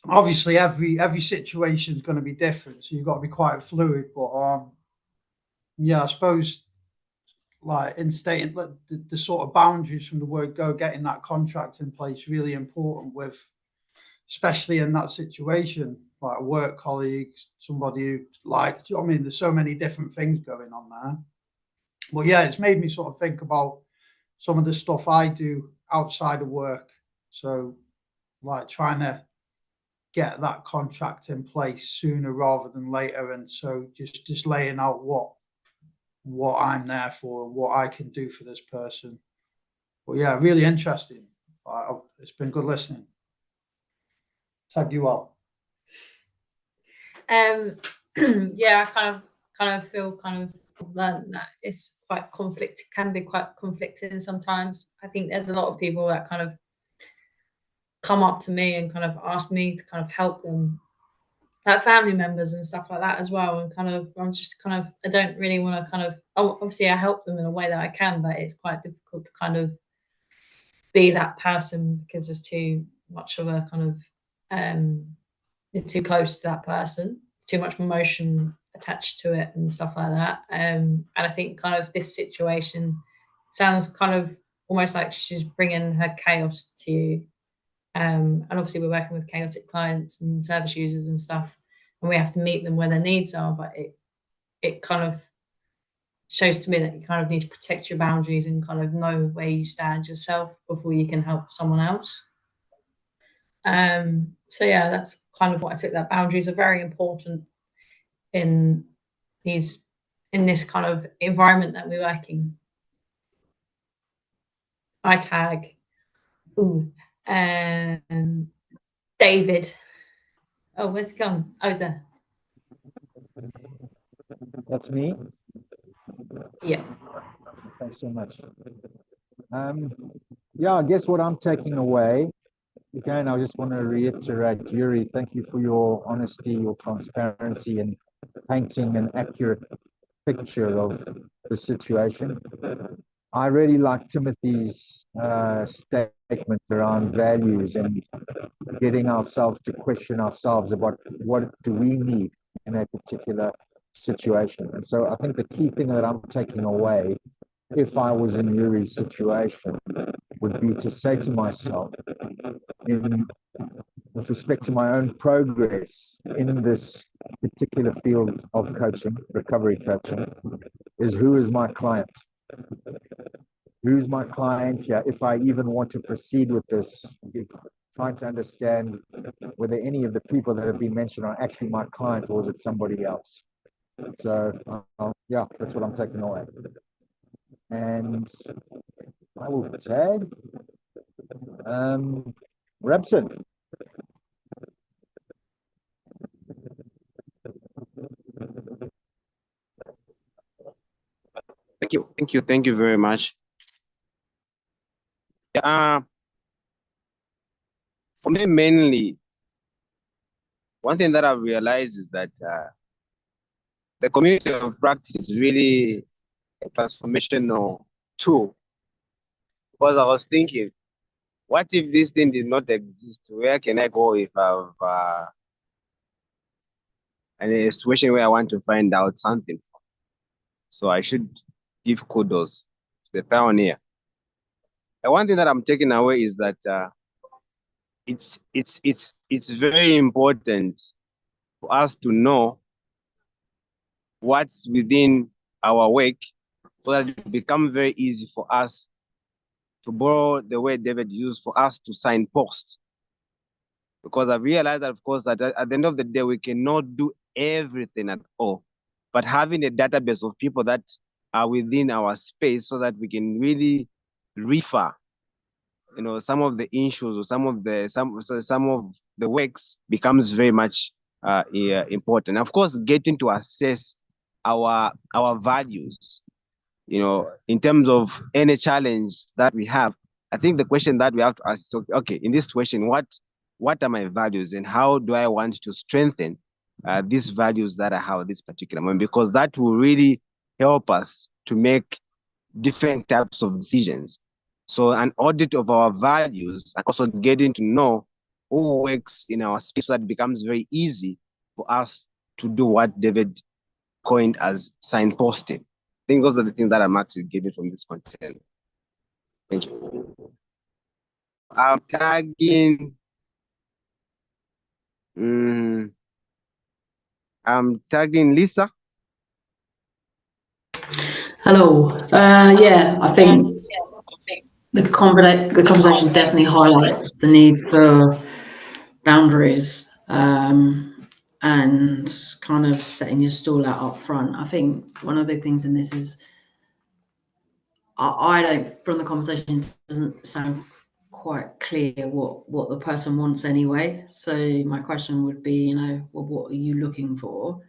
obviously, every situation is going to be different. So you've got to be quite fluid. But yeah, I suppose like instating the sort of boundaries from the word go, getting that contract in place, really important with, especially in that situation, like a work colleague, somebody who like, do you know what I mean? There's so many different things going on there. Well, yeah, it's made me sort of think about some of the stuff I do outside of work. So like trying to get that contract in place sooner rather than later. And so just laying out what I'm there for and what I can do for this person. But yeah, really interesting. It's been good listening. Tag you all. Yeah, I kind of feel learned that it's quite can be quite conflicting sometimes. I think there's a lot of people that kind of come up to me and kind of ask me to kind of help them, like family members and stuff like that as well. And I'm just I don't really want to obviously I help them in a way that I can, but it's quite difficult to kind of be that person because there's too much of a you're too close to that person, too much emotion attached to it and stuff like that. And I think this situation sounds almost like she's bringing her chaos to you. And obviously we're working with chaotic clients and service users and stuff, and we have to meet them where their needs are, but it kind of shows to me that you kind of need to protect your boundaries and kind of know where you stand yourself before you can help someone else. So yeah, that's kind of what I took, that boundaries are very important in this kind of environment that we're working. I tag David. Oh, where's he gone? Oh, there. That's me. Yeah. Thanks so much. Yeah, I guess what I'm taking away, again, I just want to reiterate, Yuri, thank you for your honesty, your transparency, and painting an accurate picture of the situation. I really like Timothy's statement around values and getting ourselves to question ourselves about what do we need in a particular situation. And so I think the key thing that I'm taking away, if I was in Yuri's situation, would be to say to myself, with respect to my own progress in this particular field of coaching, recovery coaching, is who is my client? Who's my client? Yeah, if I even want to proceed with this, trying to understand whether any of the people that have been mentioned are actually my client or is it somebody else. So yeah, that's what I'm taking away. And I will tag Rabson. Thank you very much. For me, mainly, one thing that I've realized is that the community of practice is really a transformational tool. Because I was thinking, what if this thing did not exist? Where can I go if I've in a situation where I want to find out something? So I should give kudos to the pioneer. And one thing that I'm taking away is that it's very important for us to know what's within our work so that it becomes very easy for us, to borrow the word David used, for us to signpost. Because I've realized that, of course, that at the end of the day, we cannot do everything at all. But having a database of people that are within our space so that we can really refer, some of the issues or some of the works becomes very much important. Of course, getting to assess our values, in terms of any challenge that we have. I think the question that we have to ask is, okay, in this question, what are my values and how do I want to strengthen these values that I have at this particular moment? Because that will really help us to make different types of decisions. So an audit of our values and also getting to know who works in our space, so that it becomes very easy for us to do what David coined as signposting. I think those are the things that I'm actually getting from this content. Thank you. I'm tagging. I'm tagging Lisa. Hello. Yeah, I think the conversation definitely highlights the need for boundaries and kind of setting your stall out up front. I think one of the big things in this is I don't, from the conversation, it doesn't sound quite clear what the person wants anyway. So my question would be, well, what are you looking for?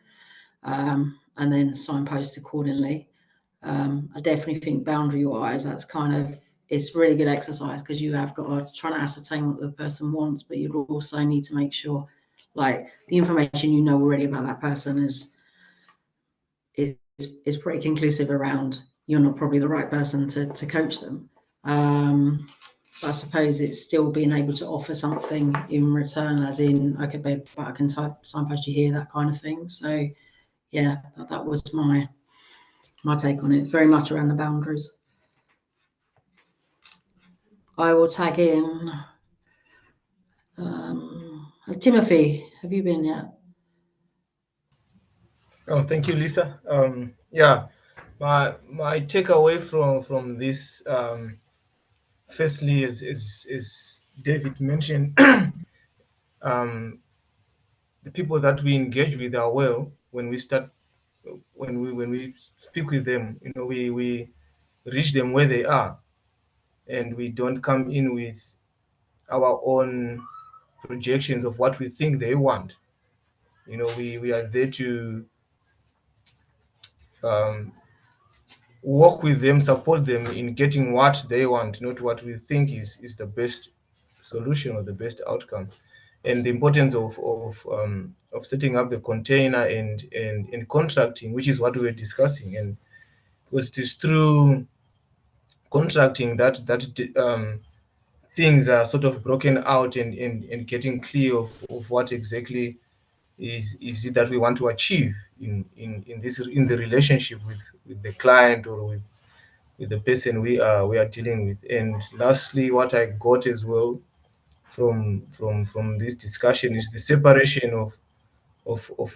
And then signpost accordingly. I definitely think boundary-wise, that's it's really good exercise because you have got to try to ascertain what the person wants, but you'd also need to make sure, like, the information you know already about that person is pretty conclusive around you're not probably the right person to coach them. But I suppose it's still being able to offer something in return, as in, okay, babe, but I can signpost you here, that kind of thing. So yeah, that was my take on it, very much around the boundaries. I will tag in Timothy. Have you been yet? Oh, thank you, Lisa. Yeah, my takeaway from this, firstly, is David mentioned, the people that we engage with are well when we start, when we speak with them. We reach them where they are, and we don't come in with our own projections of what we think they want. We are there to work with them, support them in getting what they want, not what we think is the best solution or the best outcome. And the importance of setting up the container and contracting, which is what we were discussing, and because it is through contracting that things are sort of broken out and getting clear of what exactly is it that we want to achieve in the relationship with the client or with the person we are dealing with. And lastly, what I got as well from this discussion is the separation of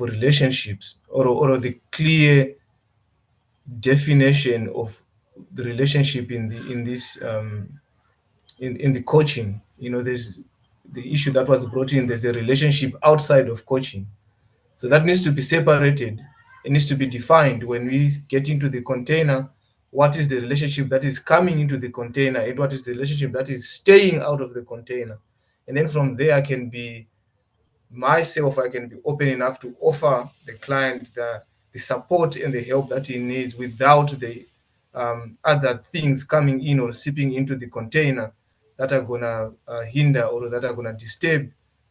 relationships, or the clear definition of the relationship in the coaching. There's the issue that was brought in, there's a relationship outside of coaching. So that needs to be separated. It needs to be defined when we get into the container. What is the relationship that is coming into the container, and what is the relationship that is staying out of the container? And then from there, I can be open enough to offer the client the support and the help that he needs without the other things coming in or seeping into the container that are going to hinder or that are going to disturb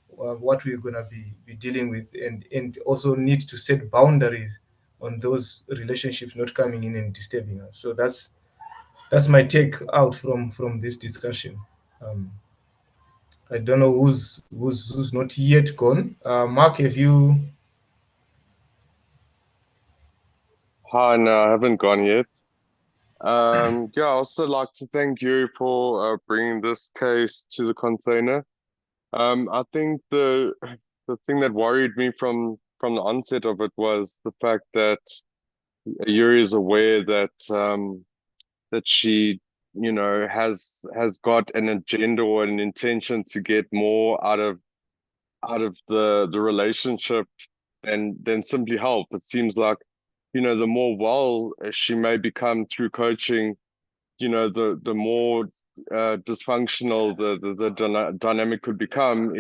what we're going to be dealing with, and also need to set boundaries on those relationships not coming in and disturbing us. So that's my take out from this discussion. I don't know who's not yet gone. Mark, have you? Hi, no, I haven't gone yet. Yeah, I also like to thank you for bringing this case to the container. I think the thing that worried me from the onset of it was the fact that Yuri is aware that that she, you know, has got an agenda or an intention to get more out of the relationship than simply help. It seems like, you know, the more well she may become through coaching, you know, the more dysfunctional the dynamic could become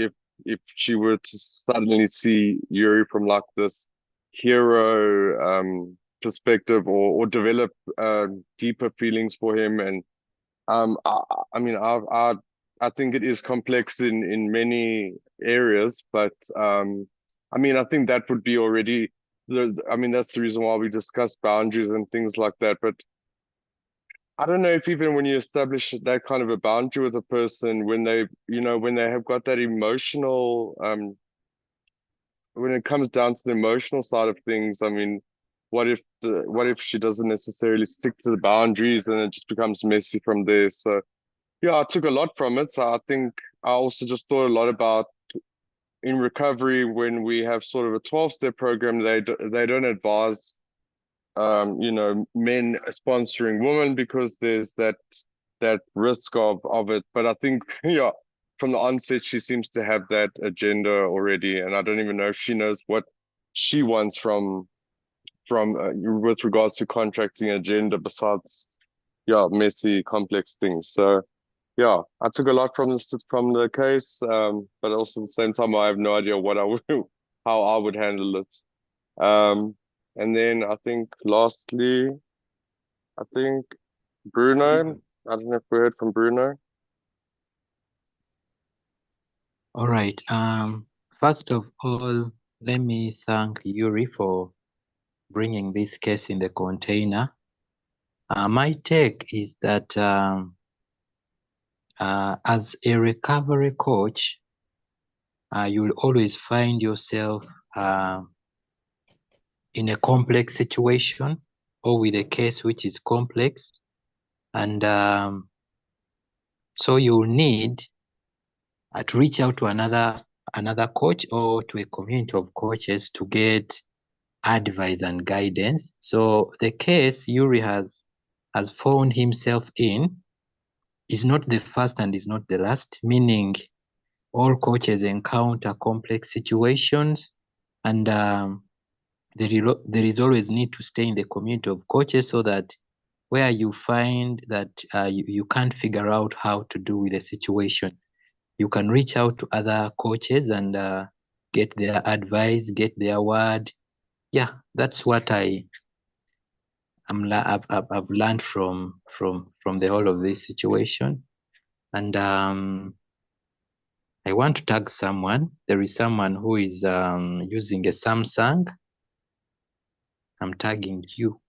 if she were to suddenly see Yuri from like this hero perspective, or develop deeper feelings for him. And I mean, I think it is complex in many areas, but I mean, I think that would be already I mean, that's the reason why we discuss boundaries and things like that. But I don't know if even when you establish that kind of a boundary with a person, when they, you know, when they have got that emotional, when it comes down to the emotional side of things, I mean, what if she doesn't necessarily stick to the boundaries and it just becomes messy from there? So yeah, I took a lot from it. So I think I also just thought a lot about in recovery when we have sort of a 12-step program, they don't advise you know, men sponsoring women because there's that risk of it. But I think, yeah, from the onset, she seems to have that agenda already, and I don't even know if she knows what she wants from with regards to contracting agenda, besides, yeah, messy, complex things. So yeah, I took a lot from the case, but also at the same time, I have no idea what I would how I would handle it. And then I think lastly, I think Bruno, I don't know if we heard from Bruno. All right. First of all, let me thank Yuri for bringing this case in the container. My take is that as a recovery coach, you'll always find yourself in a complex situation or with a case which is complex. And so you'll need to reach out to another coach or to a community of coaches to get advice and guidance. So the case Yuri has found himself in is not the first and is not the last, meaning all coaches encounter complex situations, and there is always need to stay in the community of coaches so that where you find that you can't figure out how to do with the situation, you can reach out to other coaches and get their advice, get their word. Yeah, that's what I've learned from the whole of this situation. And I want to tag someone. There is someone who is using a Samsung. I'm tagging you.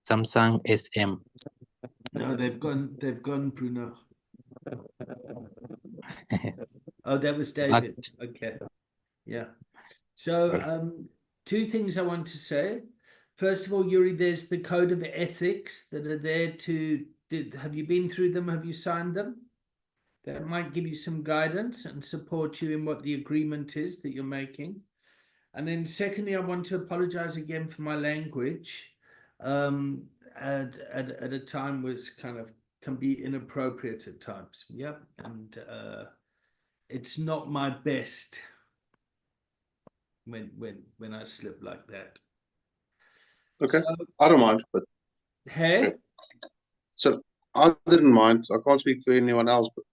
Samsung SM. No, they've gone, Bruno. Oh, that was David. Okay. Yeah. So two things I want to say. First of all, Yuri, there's the code of ethics that are there have you been through them? Have you signed them? That might give you some guidance and support you in what the agreement is that you're making. And then secondly, I want to apologize again for my language. At a time was can be inappropriate at times. Yep. And it's not my best when I slip like that. Okay, So, I don't mind, but hey, so I didn't mind. I can't speak for anyone else, but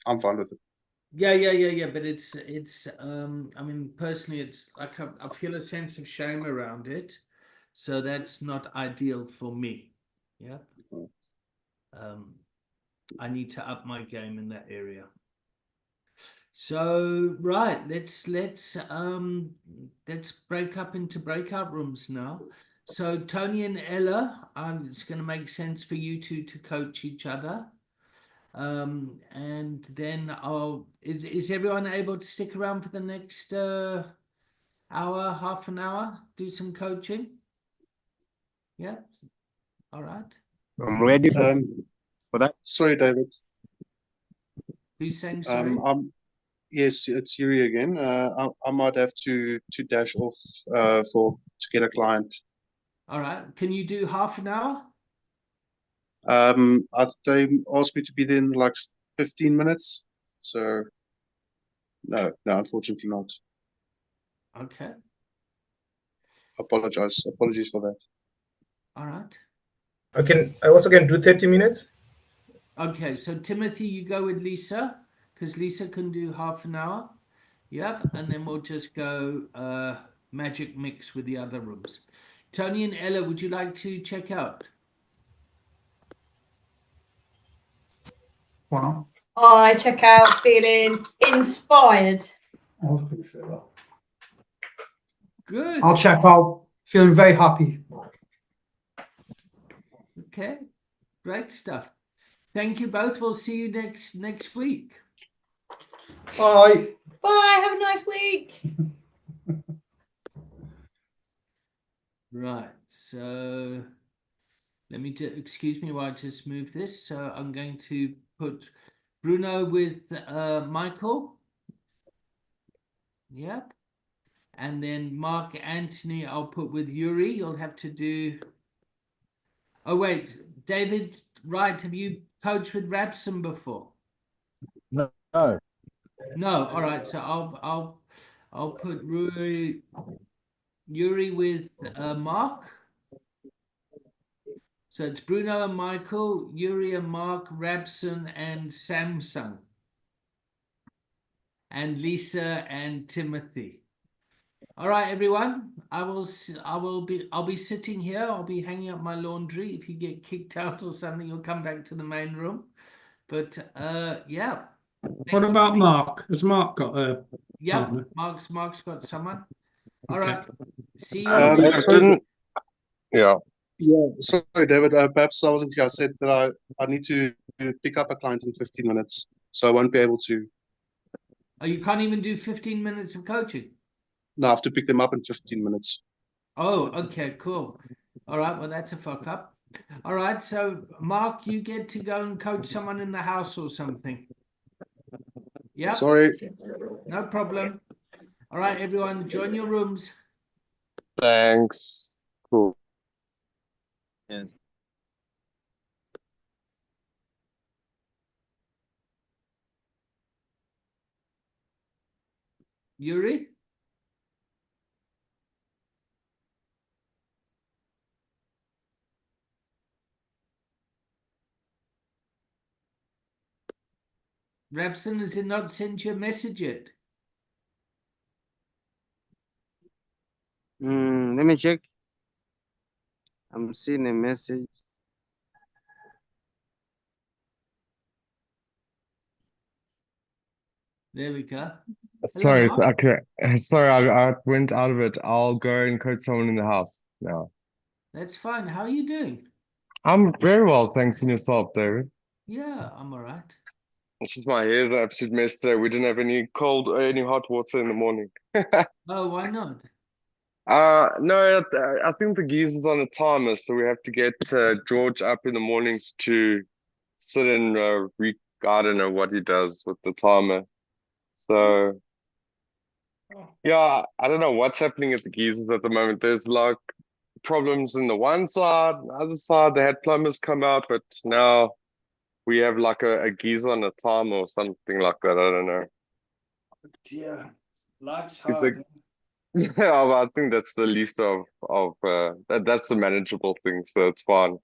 I'm fine with it. yeah. But it's I mean, personally, it's like I feel a sense of shame around it, so that's not ideal for me. Yeah. I need to up my game in that area. So right, let's break up into breakout rooms now. So Tony and Ella, it's going to make sense for you two to coach each other. And then is everyone able to stick around for the next hour, half an hour, do some coaching? Yeah. All right. I'm ready for that. Sorry, David. Who's saying sorry? Yes, it's Yuri again. I might have to dash off to get a client. All right. Can you do half an hour? They asked me to be there in like 15 minutes. So no, unfortunately not. Okay. Apologies for that. All right. I also can do 30 minutes. Okay, so Timothy, you go with Lisa, because Lisa can do half an hour. Yep, and then we'll just go magic mix with the other rooms. Tony and Ella, would you like to check out? Wow. I check out feeling inspired. Good. I'll check out feeling very happy. Okay, great stuff. Thank you both. We'll see you next week. Bye. Bye. Have a nice week. Right, so let me excuse me while I just move this. So I'm going to put Bruno with Michael. Yep. And then Mark Anthony, I'll put with Yuri. You'll have to do. Oh, wait, David, right? Have you coached with Rabson before? No. No. All right. So I'll put Yuri with Mark. So it's Bruno and Michael, Yuri and Mark, Rabson and Samsung, and Lisa and Timothy. All right, everyone. I'll be sitting here. I'll be hanging up my laundry. If you get kicked out or something, you'll come back to the main room. But yeah. What about Mark? Has Mark got a partner? Mark's got someone. All Okay. right. See you. Yeah, sorry, David. Perhaps I wasn't clear. I said that I need to pick up a client in 15 minutes, so I won't be able to. Oh, you can't even do 15 minutes of coaching? No, I have to pick them up in 15 minutes. Oh, okay, cool. All right, well, that's a fuck up. All right, so Mark, you get to go and coach someone in the house or something. Yeah. Sorry. No problem. All right, everyone, join your rooms. Thanks. Cool. Yes. Yuri? Rabson, has it not sent you a message yet? Let me check. I'm seeing a message. There we go. Sorry, Hello, Mark. okay. Sorry, I went out of it. I'll go and coach someone in the house now. That's fine. How are you doing? I'm very well, thanks. And yourself, David? Yeah, I'm all right. It's just my hair's an absolute mess today. We didn't have any hot water in the morning. Oh, why not? No, I think the geezer's on a timer, so we have to get George up in the mornings to sit and I don't know what he does with the timer. So yeah, I don't know what's happening at the geezers at the moment. There's like problems in the one side, the other side. They had plumbers come out, but now we have like a geyser on a timer or something like that. I don't know. Yeah, life's It's hard. like, yeah, but I think that's the least of that's the manageable thing, so it's fine.